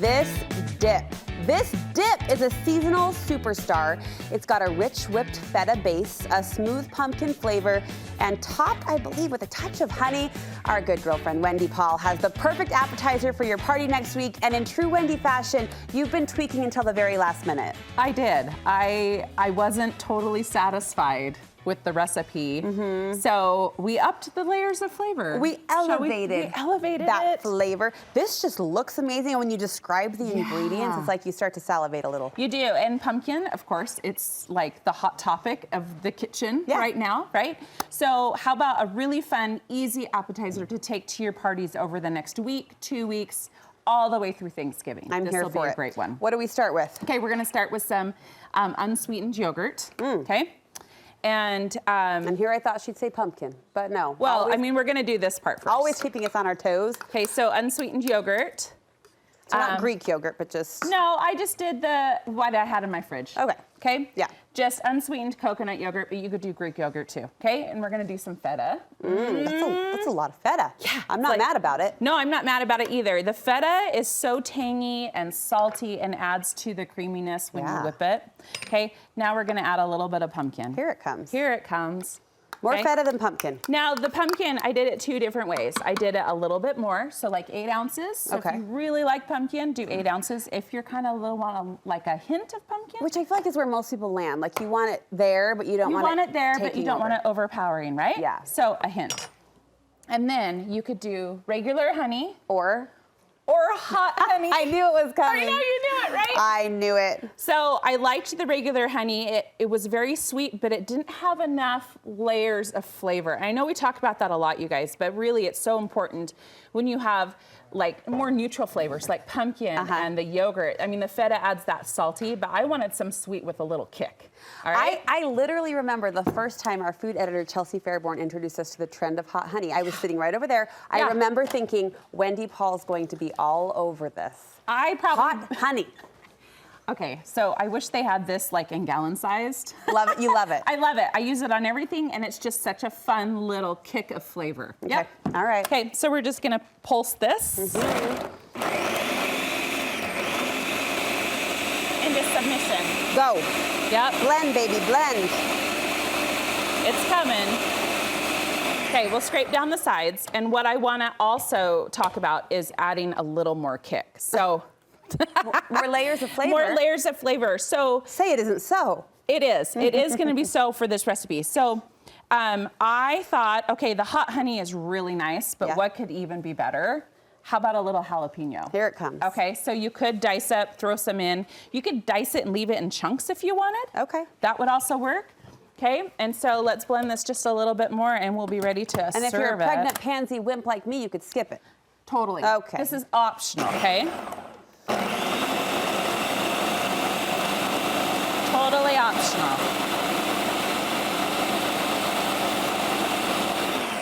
this dip. This dip is a seasonal superstar. It's got a rich whipped feta base, a smooth pumpkin flavor, and topped, I believe, with a touch of honey. Our good girlfriend, Wendy Paul, has the perfect appetizer for your party next week. And in true Wendy fashion, you've been tweaking until the very last minute. I did. I wasn't totally satisfied with the recipe. So we upped the layers of flavor. We elevated, that it. flavor. This just looks amazing. And when you describe the ingredients, it's like you start to salivate a little. You do. And pumpkin, of course, it's like the hot topic of the kitchen right now, right? So how about a really fun, easy appetizer to take to your parties over the next week, 2 weeks, all the way through Thanksgiving. I'm here for it. This will be a great one. What do we start with? Okay, we're gonna start with some unsweetened yogurt, okay? And here I thought she'd say pumpkin, but no. well, always, I mean, we're gonna do this part first. always keeping us on our toes. Okay, so unsweetened yogurt. So not Greek yogurt, but just... No, I just did what I had in my fridge. Okay. Okay? Yeah. Just unsweetened coconut yogurt, but you could do Greek yogurt too. Okay? And we're gonna do some feta. That's a lot of feta. Yeah. I'm not mad about it. No, I'm not mad about it either. The feta is so tangy and salty and adds to the creaminess when you whip it. Okay, now we're gonna add a little bit of pumpkin. Here it comes. Here it comes. More feta than pumpkin. Now the pumpkin, I did it 2 different ways. I did it a little bit more, so like 8 ounces. So if you really like pumpkin, do 8 ounces. If you're kind of like a hint of pumpkin. Which I feel like is where most people land. Like you want it there, but you don't want it You want it there, but you don't want it overpowering, right? Yeah. So a hint. And then you could do regular honey. Or hot honey. I knew it was coming. I know, you knew it, right? I knew it. So I liked the regular honey. It was very sweet, but it didn't have enough layers of flavor. And I know we talk about that a lot, you guys, but really it's so important when you have like more neutral flavors like pumpkin and the yogurt. I mean, the feta adds that salty, but I wanted some sweet with a little kick. All right? I literally remember the first time our food editor, Chelsea Fairborn, introduced us to the trend of hot honey. I was sitting right over there. I remember thinking, Wendy Paul's going to be all over this. Hot honey. Okay, so I wish they had this like in gallon sized. Love it, you love it. I love it. I use it on everything and it's just such a fun little kick of flavor. Okay. Yep. All right. Okay, so we're just gonna pulse this into submission. Go. Yep. Blend, baby, blend. It's coming. Okay, we'll scrape down the sides. And what I wanna also talk about is adding a little more kick. So. More layers of flavor. More layers of flavor. So say it isn't so. It is. It is going to be so for this recipe. So I thought, okay, the hot honey is really nice, but what could even be better? How about a little jalapeno? Here it comes. Okay, so you could dice up, throw some in. You could dice it and leave it in chunks if you wanted. Okay. That would also work. Okay, and so let's blend this just a little bit more and we'll be ready to serve it. And if you're a pregnant pansy wimp like me, you could skip it. Totally. Okay. This is optional, okay? Totally optional.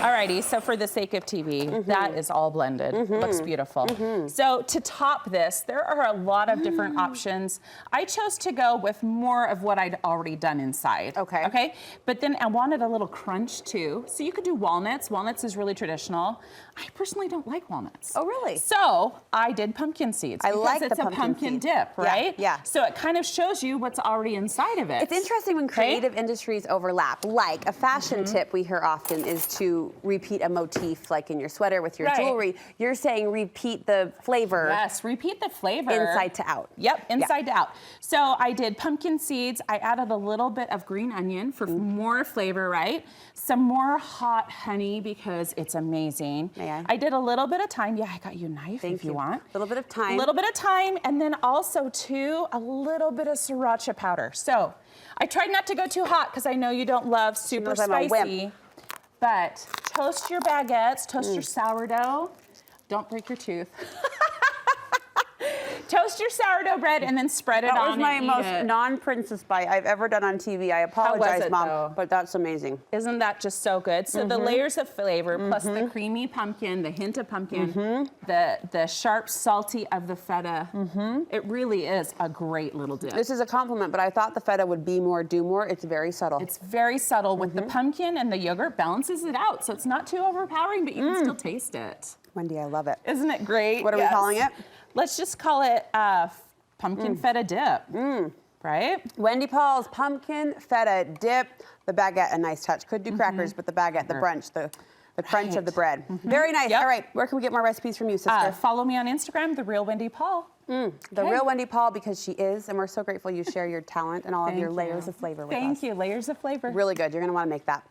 Alrighty, so for the sake of TV, that is all blended. Looks beautiful. So to top this, there are a lot of different options. I chose to go with more of what I'd already done inside. Okay. Okay, but then I wanted a little crunch too. So you could do walnuts. Walnuts is really traditional. I personally don't like walnuts. Oh, really? So I did pumpkin seeds. I like because it's a pumpkin dip, right? Yeah. So it kind of shows you what's already inside of it. It's interesting when creative industries overlap. Like a fashion tip we hear often is to repeat a motif, like in your sweater with your jewelry. You're saying repeat the flavor. Yes, repeat the flavor. Inside to out. Yep, inside to out. So I did pumpkin seeds. I added a little bit of green onion for more flavor, right? Some more hot honey because it's amazing. May I? I did a little bit of thyme. Yeah, I got you a knife if you want. A little bit of thyme. A little bit of thyme, and then also too, a little bit of sriracha powder. So I tried not to go too hot because I know you don't love super spicy. But toast your baguettes, toast your sourdough. Don't break your tooth. Toast your sourdough bread and then spread it on. That was my most non-princess bite I've ever done on TV. I apologize, Mom, but that's amazing. Isn't that just so good? So the layers of flavor plus the creamy pumpkin, the hint of pumpkin, the sharp salty of the feta. It really is a great little dip. This is a compliment, but I thought the feta would be more, do more. It's very subtle. It's very subtle with the pumpkin and the yogurt balances it out. So it's not too overpowering, but you can still taste it. Wendy, I love it. Isn't it great? What are we calling it? Let's just call it pumpkin feta dip. Right? Wendy Paul's pumpkin feta dip. The baguette, a nice touch. Could do crackers, but the baguette, the brunch, the crunch of the bread. Very nice. All right, where can we get more recipes from you, sister? Follow me on Instagram, The Real Wendy Paul. The Real Wendy Paul, because she is, and we're so grateful you share your talent and all of your layers of flavor with us. Thank you. Layers of flavor. Really good. You're going to want to make that.